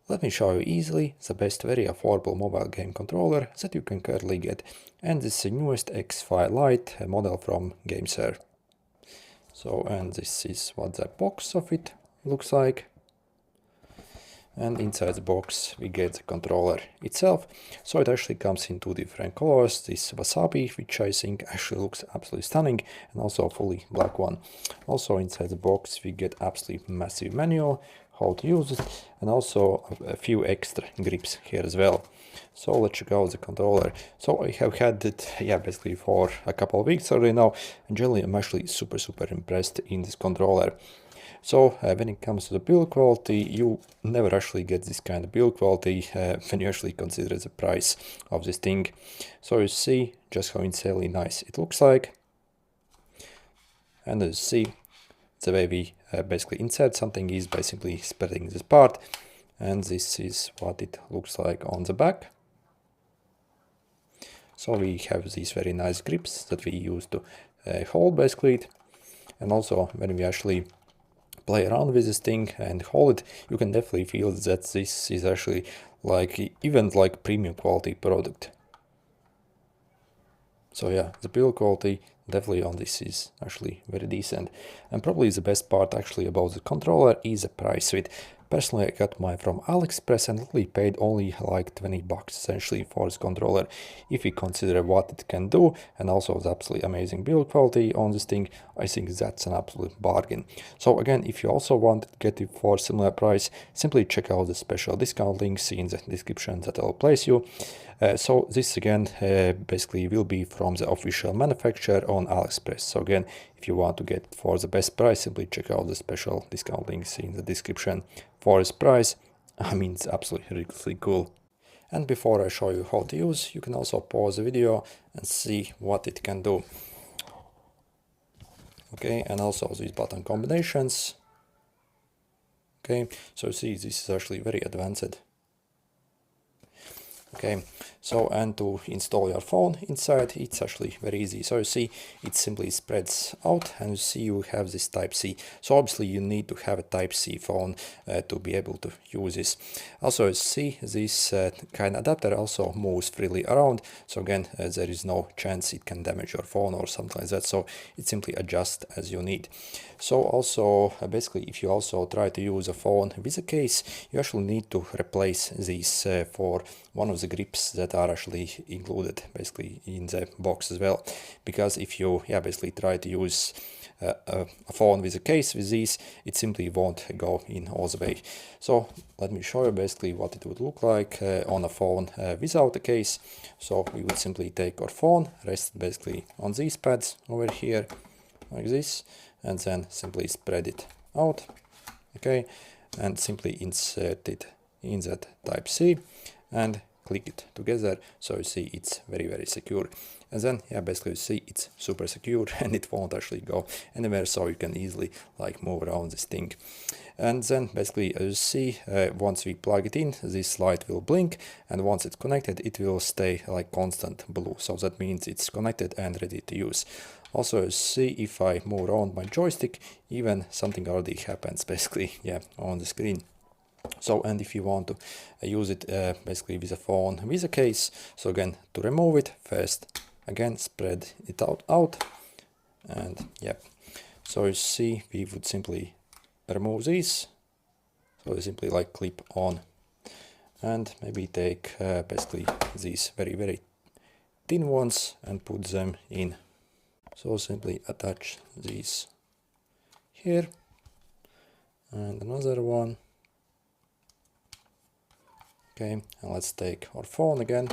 Let me show you easily the best very affordable mobile game controller that you can currently get, and this is the newest X5 Lite model from GameSir. And this is what the box of it looks like. And inside the box we get the controller itself. So it actually comes in two different colors, this wasabi, which I think actually looks absolutely stunning, and also a fully black one. Also inside the box we get absolutely massive manual, how to use it, and also a few extra grips here as well. So let's check out the controller. So I have had it basically for a couple of weeks already now, and generally I'm actually super impressed in this controller. So when it comes to the build quality, you never actually get this kind of build quality when you actually consider the price of this thing. So you see just how insanely nice it looks like. And as you see, the way we basically insert something is by simply spreading this part. And this is what it looks like on the back. So we have these very nice grips that we use to hold basically it. And also when we actually play around with this thing and hold it, you can definitely feel that this is actually even like premium quality product. So yeah, the build quality definitely on this is actually very decent. And probably the best part actually about the controller is the price of it. Personally, I got mine from AliExpress and literally paid only like 20 bucks essentially for this controller. If we consider what it can do and also the absolutely amazing build quality on this thing, I think that's an absolute bargain. So again, if you also want to get it for similar price, simply check out the special discount links in the description that I'll place you. So this again basically will be from the official manufacturer on AliExpress. So again, if you want to get it for the best price, simply check out the special discount links in the description. For this price, I mean, it's absolutely ridiculously cool. And before I show you how to use, you can also pause the video and see what it can do. Okay, and also these button combinations. Okay, so see, this is actually very advanced. Okay, so and to install your phone inside, it's actually very easy. So you see, it simply spreads out, and you see you have this Type-C. So obviously you need to have a Type-C phone to be able to use this. Also you see this kind of adapter also moves freely around. So again, there is no chance it can damage your phone or something like that. So it simply adjusts as you need. So also basically if you also try to use a phone with a case, you actually need to replace these for one of the grips that are actually included basically in the box as well. Because if you basically try to use a phone with a case with these, it simply won't go in all the way. So let me show you basically what it would look like on a phone without a case. So we would simply take our phone, rest basically on these pads over here like this, and then simply spread it out, okay, and simply insert it in that Type-C and click it together. So you see it's very secure. And then basically you see it's super secure and it won't actually go anywhere, so you can easily like move around this thing. And then basically as you see, once we plug it in, this light will blink, and once it's connected it will stay like constant blue. So that means it's connected and ready to use. Also see, if I move around my joystick, even something already happens basically on the screen. So, and if you want to use it basically with a phone with a case, so again, to remove it, first again spread it out, and so you see we would simply remove these. So you simply like clip on, and maybe take basically these very thin ones and put them in. So simply attach these here, and another one. Okay, and let's take our phone again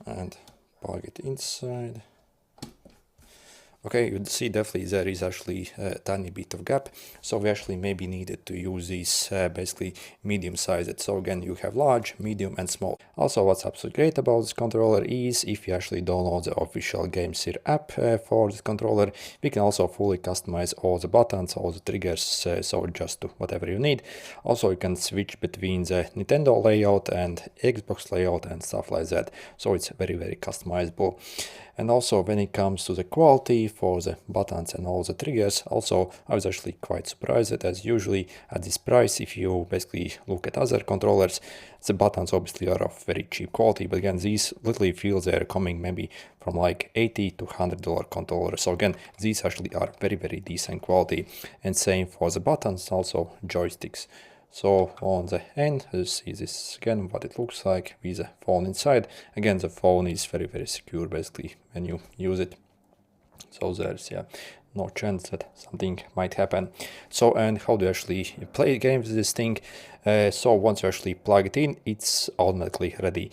and plug it inside. Okay, you see definitely there is actually a tiny bit of gap, so we actually maybe needed to use these basically medium sized. So again, you have large, medium and small. Also, what's absolutely great about this controller is if you actually download the official GameSir app for this controller, we can also fully customize all the buttons, all the triggers, so just to whatever you need. Also, you can switch between the Nintendo layout and Xbox layout and stuff like that. So it's very customizable. And also when it comes to the quality, for the buttons and all the triggers. Also, I was actually quite surprised that as usually at this price, if you basically look at other controllers, the buttons obviously are of very cheap quality, but again, these literally feel they're coming maybe from like $80 to $100 controllers. So again, these actually are very, very decent quality. And same for the buttons, also joysticks. So on the end, you see this again, what it looks like with the phone inside. Again, the phone is very, very secure basically when you use it. So there's no chance that something might happen. So, and how do you actually play games with this thing? So once you actually plug it in, it's automatically ready.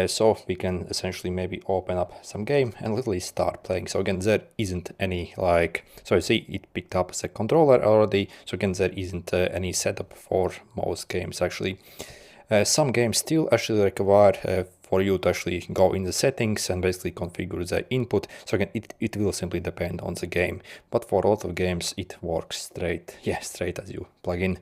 So we can essentially maybe open up some game and literally start playing. So again, there isn't any like, so you see it picked up the controller already. So again, there isn't any setup for most games actually. Some games still actually require for you to actually go in the settings and basically configure the input. So again, it will simply depend on the game. But for a lot of games, it works straight as you plug in.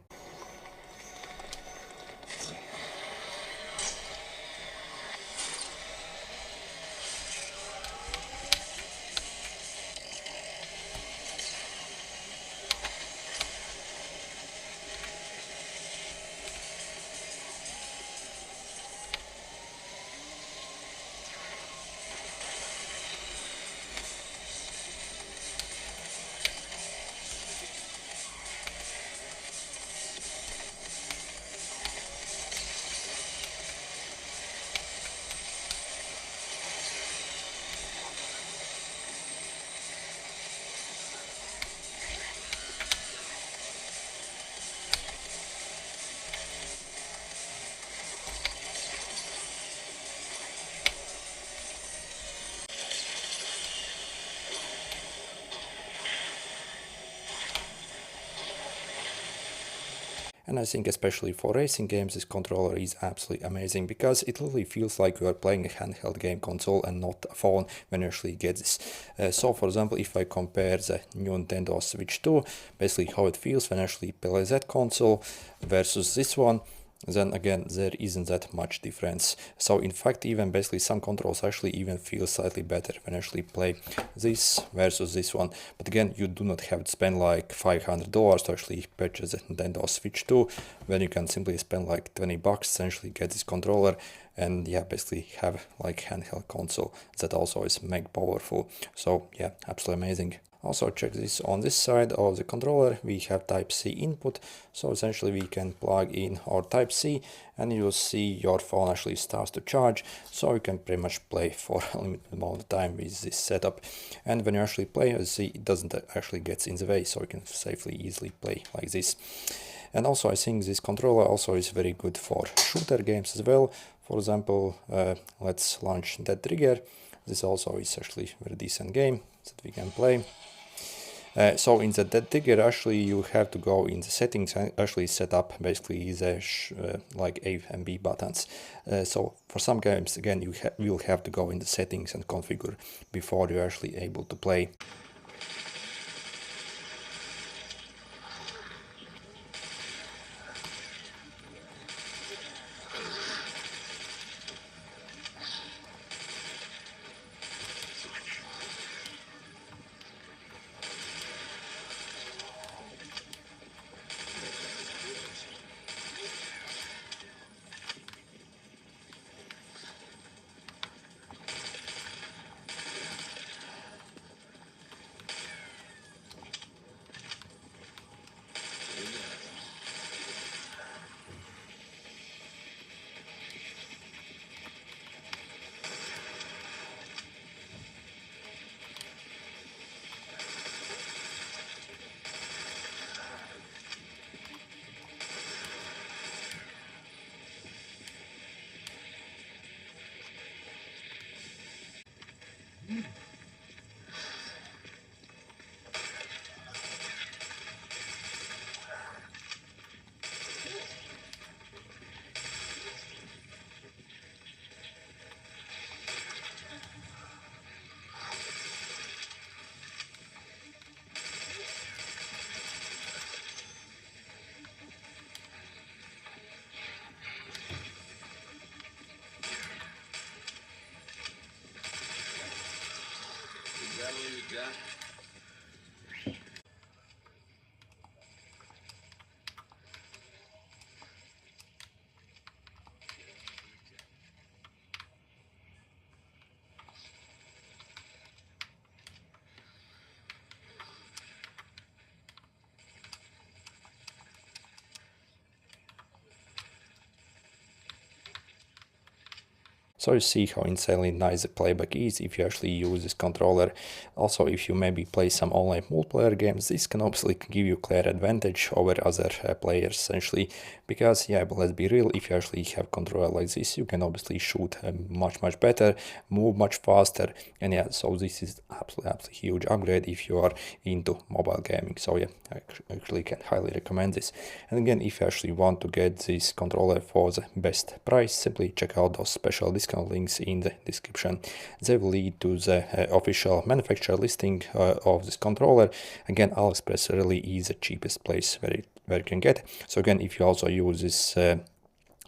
And I think especially for racing games, this controller is absolutely amazing because it literally feels like you are playing a handheld game console and not a phone when you actually get this. So for example, if I compare the new Nintendo Switch 2, basically how it feels when I actually play that console versus this one, then again there isn't that much difference. So in fact, even basically some controls actually even feel slightly better when I actually play this versus this one. But again, you do not have to spend like $500 to actually purchase the Nintendo Switch 2 when you can simply spend like $20 essentially get this controller and basically have like handheld console that also is mega powerful. So absolutely amazing. Also check this on this side of the controller, we have Type-C input, so essentially we can plug in our Type-C and you'll see your phone actually starts to charge, so you can pretty much play for a limited amount of time with this setup. And when you actually play, you see it doesn't actually get in the way, so you can safely, easily play like this. And also I think this controller also is very good for shooter games as well. For example, let's launch Dead Trigger. This also is actually a very decent game that we can play. So in the Dead Trigger, actually you have to go in the settings and actually set up basically the like A and B buttons. So for some games, again, you will have to go in the settings and configure before you're actually able to play. Is that what you got? So you see how insanely nice the playback is if you actually use this controller. Also, if you maybe play some online multiplayer games, this can obviously give you clear advantage over other players essentially, because yeah, but let's be real, if you actually have controller like this, you can obviously shoot much better, move much faster, and yeah, so this is absolutely huge upgrade if you are into mobile gaming. So yeah, I actually can highly recommend this. And again, if you actually want to get this controller for the best price, simply check out those special discount links in the description. They will lead to the official manufacturer listing of this controller. Again, AliExpress really is the cheapest place where you can get. So again, if you also use this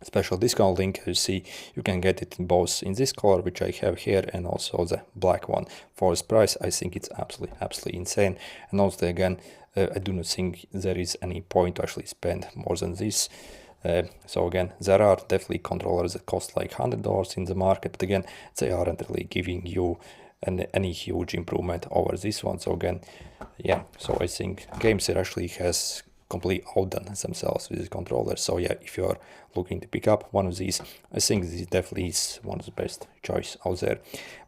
special discount link, you see you can get it in both in this color which I have here and also the black one. For this price, I think it's absolutely insane. And also again, I do not think there is any point to actually spend more than this. So again, there are definitely controllers that cost like $100 in the market, but again, they aren't really giving you any huge improvement over this one. So again, yeah, so I think GameSir actually has completely outdone themselves with this controller. So yeah, if you are looking to pick up one of these, I think this definitely is one of the best choice out there.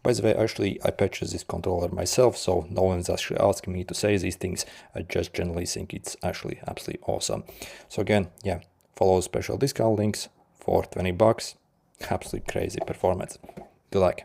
By the way, actually I purchased this controller myself, so no one's actually asking me to say these things. I just generally think it's actually absolutely awesome. So again, yeah, follow special discount links for $20. Absolutely crazy performance. Good luck.